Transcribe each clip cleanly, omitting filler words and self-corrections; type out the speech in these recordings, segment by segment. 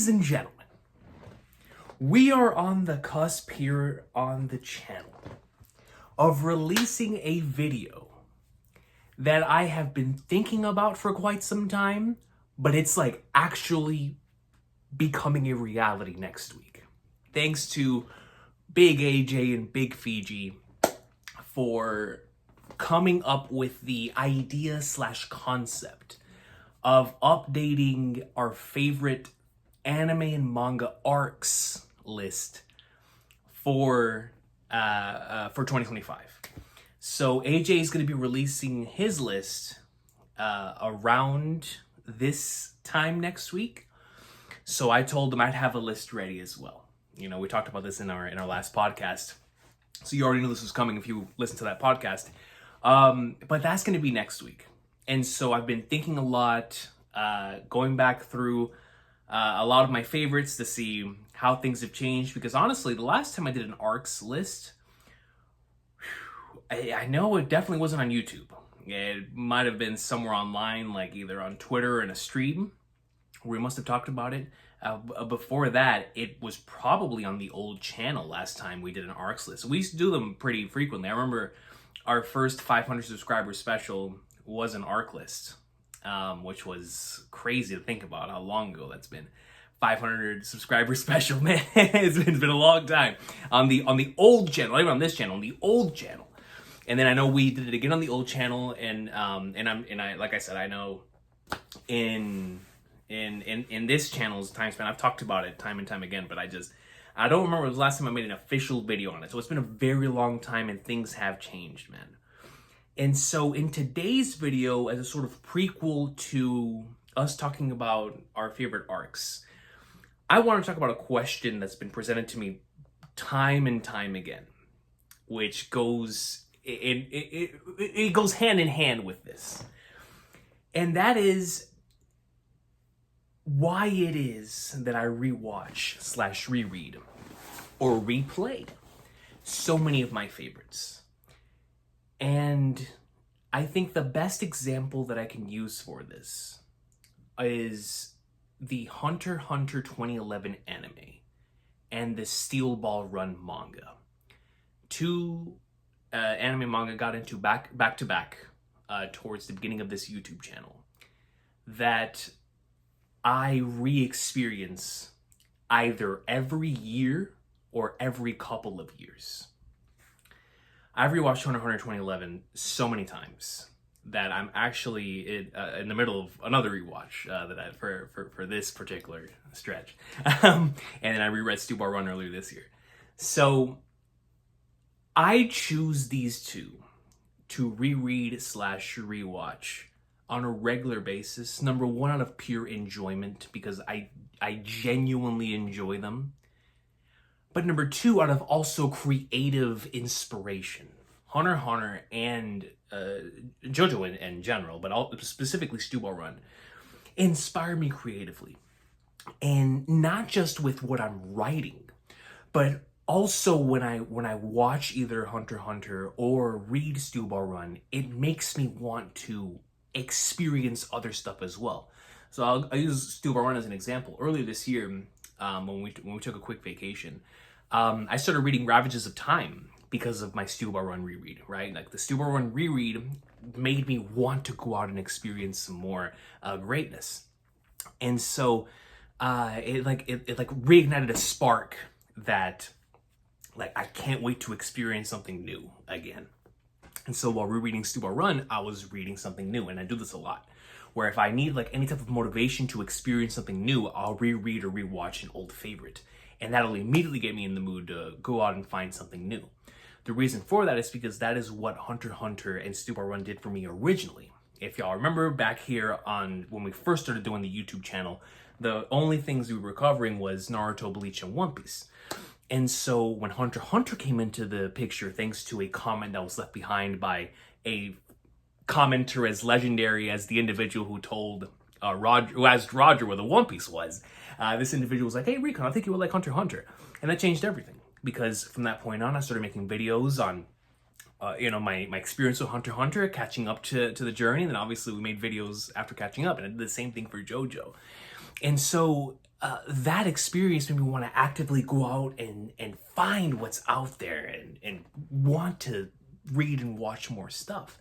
Ladies and gentlemen, we are on the cusp here on the channel of releasing a video that I have been thinking about for quite some time, but it's like actually becoming a reality next week. Thanks to Big AJ and Big Fiji for coming up with the idea / concept of updating our favorite anime and manga arcs list for 2025. So AJ is going to be releasing his list around this time next week. So I told him I'd have a list ready as well. You know, we talked about this in our last podcast, so you already knew this was coming if you listened to that podcast. But that's going to be next week. And so I've been thinking a lot, going back through a lot of my favorites to see how things have changed. Because honestly, the last time I did an ARCs list, I know it definitely wasn't on YouTube. It might have been somewhere online, like either on Twitter or in a stream, where we must have talked about it. Before that, it was probably on the old channel last time we did an ARCs list. We used to do them pretty frequently. I remember our first 500 subscriber special was an ARC list, which was crazy to think about how long ago that's been. 500 subscriber special, man. it's been a long time on the old channel, not even on this channel, on the old channel. And then I know we did it again on the old channel, and I like I said, I know in this channel's time span, I've talked about it time and time again, but I don't remember the last time I made an official video on it. So it's been a very long time and things have changed, man. And so in today's video, as a sort of prequel to us talking about our favorite arcs, I want to talk about a question that's been presented to me time and time again, which goes, it goes hand in hand with this. And that is why it is that I rewatch / reread or replay so many of my favorites. And I think the best example that I can use for this is the Hunter x Hunter 2011 anime and the Steel Ball Run manga. Two anime manga got into back to back towards the beginning of this YouTube channel that I re-experience either every year or every couple of years. I've rewatched Hunter x Hunter 2011 so many times that I'm actually in the middle of another rewatch that I for this particular stretch. And then I reread Steel Ball Run earlier this year. So I choose these two to reread / rewatch on a regular basis. Number one, out of pure enjoyment, because I genuinely enjoy them. But number two, out of also creative inspiration. Hunter x Hunter and JoJo in general, but specifically Steel Ball Run, inspire me creatively. And not just with what I'm writing, but also when I watch either Hunter x Hunter or read Steel Ball Run, it makes me want to experience other stuff as well. So I'll use Steel Ball Run as an example. Earlier this year, when we took a quick vacation, I started reading Ravages of Time because of my Steel Ball Run reread, right? Like the Steel Ball Run reread made me want to go out and experience some more greatness. And so it reignited a spark that like I can't wait to experience something new again. And so while rereading Steel Ball Run, I was reading something new, and I do this a lot. Where if I need like any type of motivation to experience something new, I'll reread or rewatch an old favorite. And that'll immediately get me in the mood to go out and find something new. The reason for that is because that is what Hunter x Hunter and Steel Ball Run did for me originally. If y'all remember back here on when we first started doing the YouTube channel, the only things we were covering was Naruto, Bleach, and One Piece. And so when Hunter x Hunter came into the picture, thanks to a comment that was left behind by a commenter as legendary as the individual who told Roger, who asked Roger where the One Piece was, this individual was like, "Hey, Recon, I think you would like Hunter x Hunter." And that changed everything, because from that point on, I started making videos on my experience with Hunter x Hunter, catching up to the journey. And then obviously we made videos after catching up, and I did the same thing for JoJo. And so that experience made me want to actively go out and find what's out there and want to read and watch more stuff.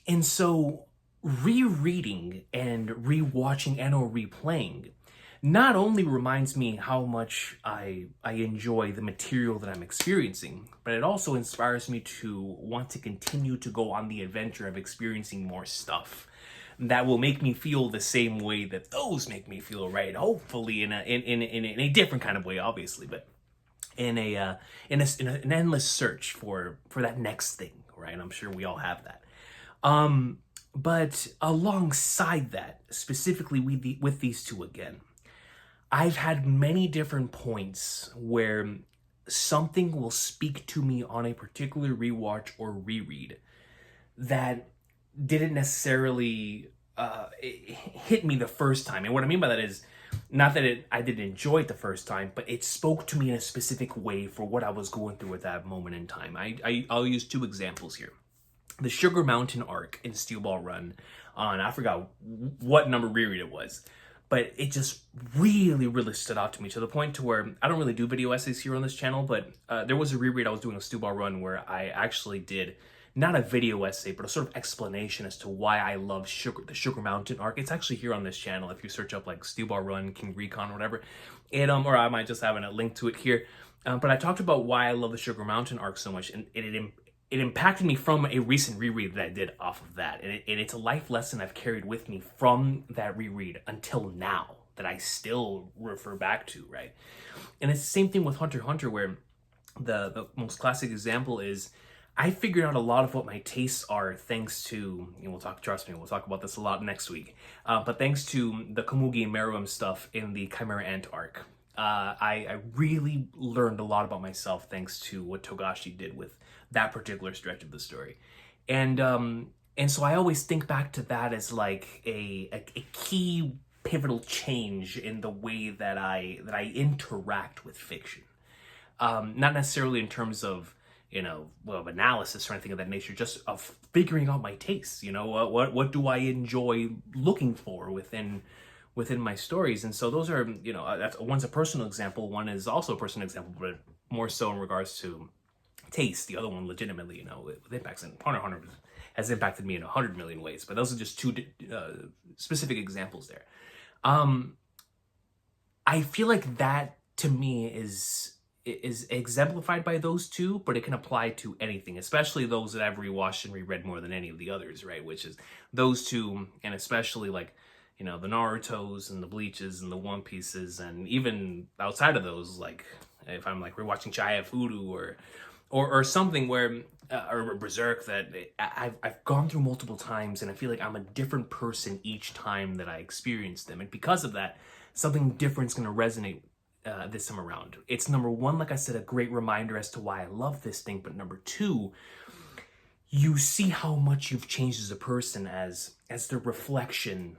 And so rereading and rewatching and or replaying not only reminds me how much I enjoy the material that I'm experiencing, but it also inspires me to want to continue to go on the adventure of experiencing more stuff that will make me feel the same way that those make me feel, right? Hopefully in a different kind of way, obviously, but in an endless search for that next thing, right? I'm sure we all have that. But alongside that, specifically with these two again, I've had many different points where something will speak to me on a particular rewatch or reread that didn't necessarily hit me the first time. And what I mean by that is not that I didn't enjoy it the first time, but it spoke to me in a specific way for what I was going through at that moment in time. I'll use two examples here. The Sugar Mountain arc in Steel Ball Run on, I forgot what number reread it was, but it just really stood out to me to the point to where I don't really do video essays here on this channel, but there was a reread I was doing of Steel Ball Run where I actually did not a video essay, but a sort of explanation as to why I love the Sugar Mountain arc. It's actually here on this channel if you search up like Steel Ball Run, King Recon, or whatever. And or I might just have a link to it here. But I talked about why I love the Sugar Mountain arc so much, and it impacted me from a recent reread that I did off of that. And it's a life lesson I've carried with me from that reread until now that I still refer back to, right? And it's the same thing with Hunter x Hunter, where the most classic example is I figured out a lot of what my tastes are thanks to, we'll talk about this a lot next week, but thanks to the Komugi and Meruem stuff in the Chimera Ant arc. I really learned a lot about myself thanks to what Togashi did with that particular stretch of the story. And so I always think back to that as like a key pivotal change in the way that I interact with fiction. Not necessarily in terms of, of analysis or anything of that nature, just of figuring out my tastes. What do I enjoy looking for within my stories? And so those are, one's a personal example, one is also a personal example, but more so in regards to taste. The other one legitimately, with impacts, and Hunter x Hunter has impacted me in 100 million ways, but those are just two specific examples there. I feel like that to me is exemplified by those two, but it can apply to anything, especially those that I've rewatched and reread more than any of the others, right? Which is those two, and especially like, the Narutos and the Bleaches and the One Pieces, and even outside of those, like if I'm like rewatching Chaya Fudu or something where, or Berserk, that I've gone through multiple times, and I feel like I'm a different person each time that I experience them. And because of that, something different's going to resonate this time around. It's number one, like I said, a great reminder as to why I love this thing. But number two, you see how much you've changed as a person as the reflection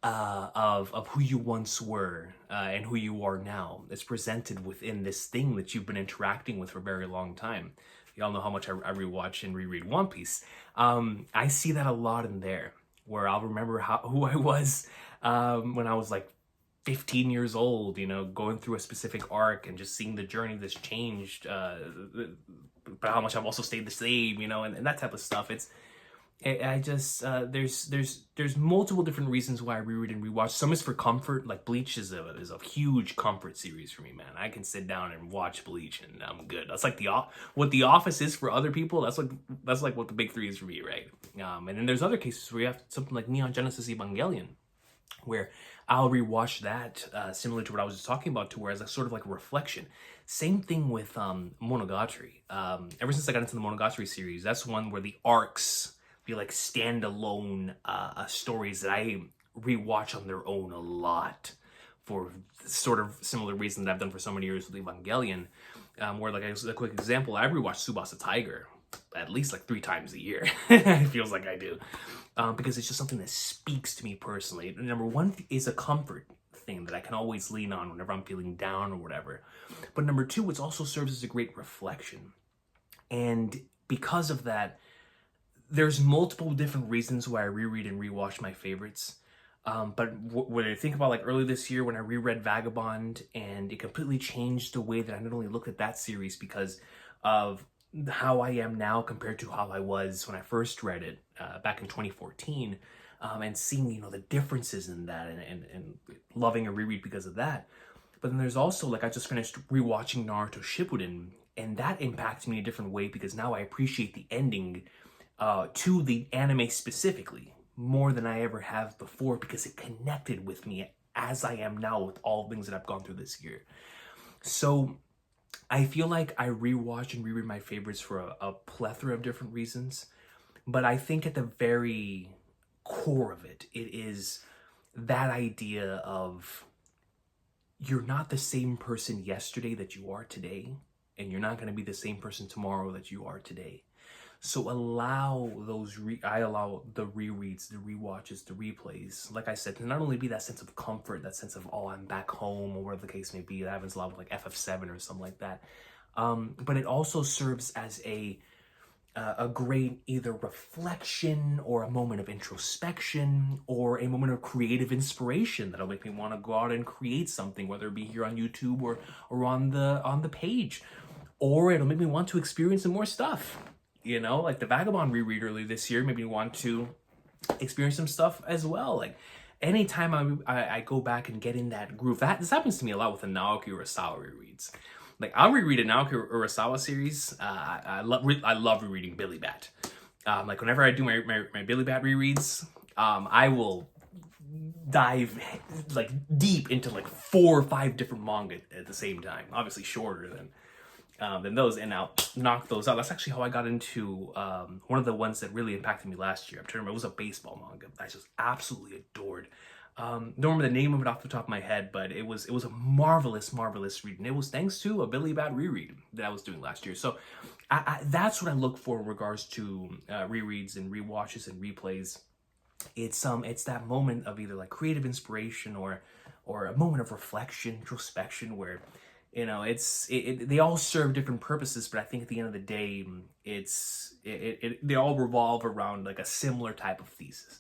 of who you once were and who you are now. It's presented within this thing that you've been interacting with for a very long time. Y'all know how much I rewatch and reread One Piece. I see that a lot in there, where I'll remember who I was when I was like 15 years old, going through a specific arc and just seeing the journey that's changed, but how much I've also stayed the same, and that type of stuff. There's multiple different reasons why I reread and rewatch. Some is for comfort, like Bleach is a huge comfort series for me, man. I can sit down and watch Bleach and I'm good. That's like what The Office is for other people. That's like what the big three is for me, right? And then there's other cases where you have something like Neon Genesis Evangelion, where I'll rewatch that, similar to what I was just talking about, to where it's sort of like a reflection. Same thing with Monogatari. Ever since I got into the Monogatari series, that's one where the arcs be like standalone stories that I rewatch on their own a lot, for sort of similar reasons that I've done for so many years with Evangelion. Where, like, a quick example, I rewatch Tsubasa Tiger at least like 3 times a year. It feels like I do. Because it's just something that speaks to me personally. Number one is a comfort thing that I can always lean on whenever I'm feeling down or whatever. But number two, it also serves as a great reflection. And because of that, there's multiple different reasons why I reread and rewatch my favorites. But when I think about like early this year when I reread Vagabond, and it completely changed the way that I not only look at that series because of how I am now compared to how I was when I first read it back in 2014, and seeing, you know, the differences in that, and loving a reread because of that. But then there's also, like, I just finished rewatching Naruto Shippuden, and that impacted me in a different way because now I appreciate the ending to the anime specifically more than I ever have before, because it connected with me as I am now with all things that I've gone through this year. So I feel like I rewatch and reread my favorites for a plethora of different reasons. But I think at the very core of it, it is that idea of you're not the same person yesterday that you are today, and you're not going to be the same person tomorrow that you are today. So I allow the rereads, the rewatches, the replays, like I said, to not only be that sense of comfort, that sense of, oh, I'm back home, or whatever the case may be. That happens a lot with like FF7 or something like that. But it also serves as a great either reflection or a moment of introspection or a moment of creative inspiration that'll make me want to go out and create something, whether it be here on YouTube or on the page, or it'll make me want to experience some more stuff. You know, like the Vagabond reread earlier this year made me want to experience some stuff as well. Like anytime I go back and get in that groove, this happens to me a lot with the Naoki Urasawa rereads. Like I'll reread a Naoki Urasawa series. I love rereading Billy Bat. Like whenever I do my Billy Bat rereads, I will dive like deep into like 4 or 5 different manga at the same time. Obviously shorter than those, and I'll knock those out. That's actually how I got into one of the ones that really impacted me last year. I'm trying to remember, it was a baseball manga I just absolutely adored. Don't remember the name of it off the top of my head, but it was a marvelous read, and it was thanks to a Billy Bat reread that I was doing last year. So that's what I look for in regards to rereads and rewatches and replays. It's that moment of either like creative inspiration or a moment of reflection, introspection, where, you know, they all serve different purposes, but I think at the end of the day, they all revolve around like a similar type of thesis.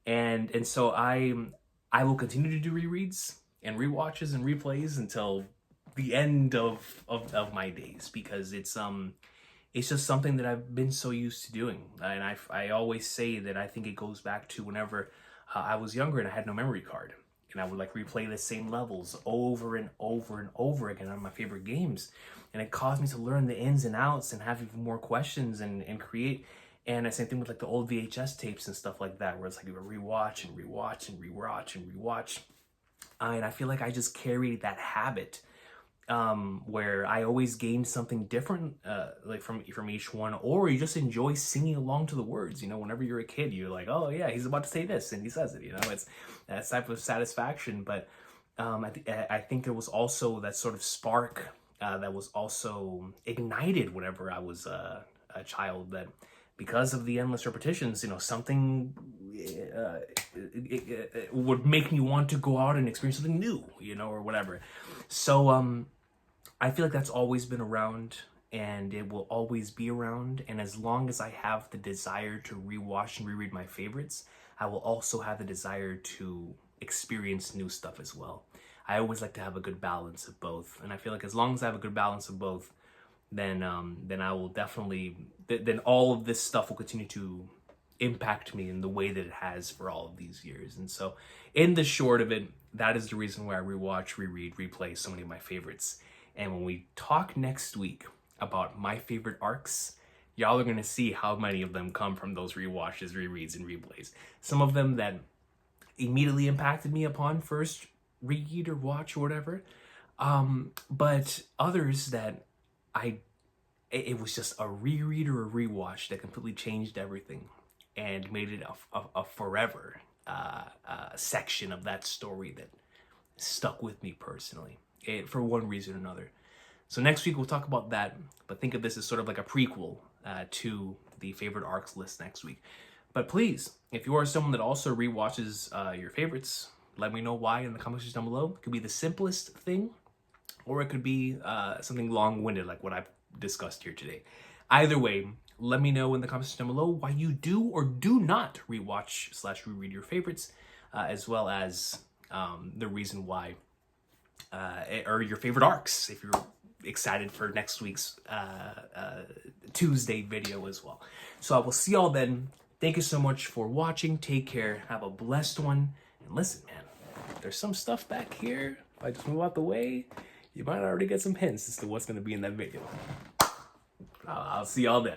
And so I will continue to do rereads and rewatches and replays until the end of my days, because it's just something that I've been so used to doing. And I always say that I think it goes back to whenever I was younger and I had no memory card, and I would like replay the same levels over and over and over again on my favorite games, and it caused me to learn the ins and outs and have even more questions and create. And the same thing with like the old VHS tapes and stuff like that, where it's like you rewatch and rewatch and rewatch and rewatch. And I feel like I just carried that habit where I always gained something different, like from each one, or you just enjoy singing along to the words. You know, whenever you're a kid, you're like, oh yeah, he's about to say this, and he says it. You know, it's that type of satisfaction. But I think there was also that sort of spark that was also ignited whenever I was a child, that because of the endless repetitions, you know, something it would make me want to go out and experience something new, you know, or whatever. So I feel like that's always been around, and it will always be around. And as long as I have the desire to rewatch and reread my favorites, I will also have the desire to experience new stuff as well. I always like to have a good balance of both, and I feel like as long as I have a good balance of both, then I will definitely, then all of this stuff will continue to impact me in the way that it has for all of these years. And so in the short of it, that is the reason why I rewatch, reread, replay so many of my favorites. And when we talk next week about my favorite arcs, y'all are going to see how many of them come from those rewatches, rereads, and replays. Some of them that immediately impacted me upon first read or watch or whatever, but others that it was just a reread or a rewatch that completely changed everything and made it a forever section of that story that stuck with me personally, for one reason or another. So next week we'll talk about that, but think of this as sort of like a prequel to the favorite arcs list next week. But please, if you are someone that also rewatches your favorites, let me know why in the comment section down below. It could be the simplest thing, or it could be something long-winded like what I've discussed here today. Either way, let me know in the comments down below why you do or do not rewatch / reread your favorites. as well as the reason why, or your favorite arcs, if you're excited for next week's Tuesday video as well. So I will see y'all then. Thank you so much for watching. Take care. Have a blessed one. And listen, man, there's some stuff back here. If I just move out the way, you might already get some hints as to what's going to be in that video. I'll see y'all then.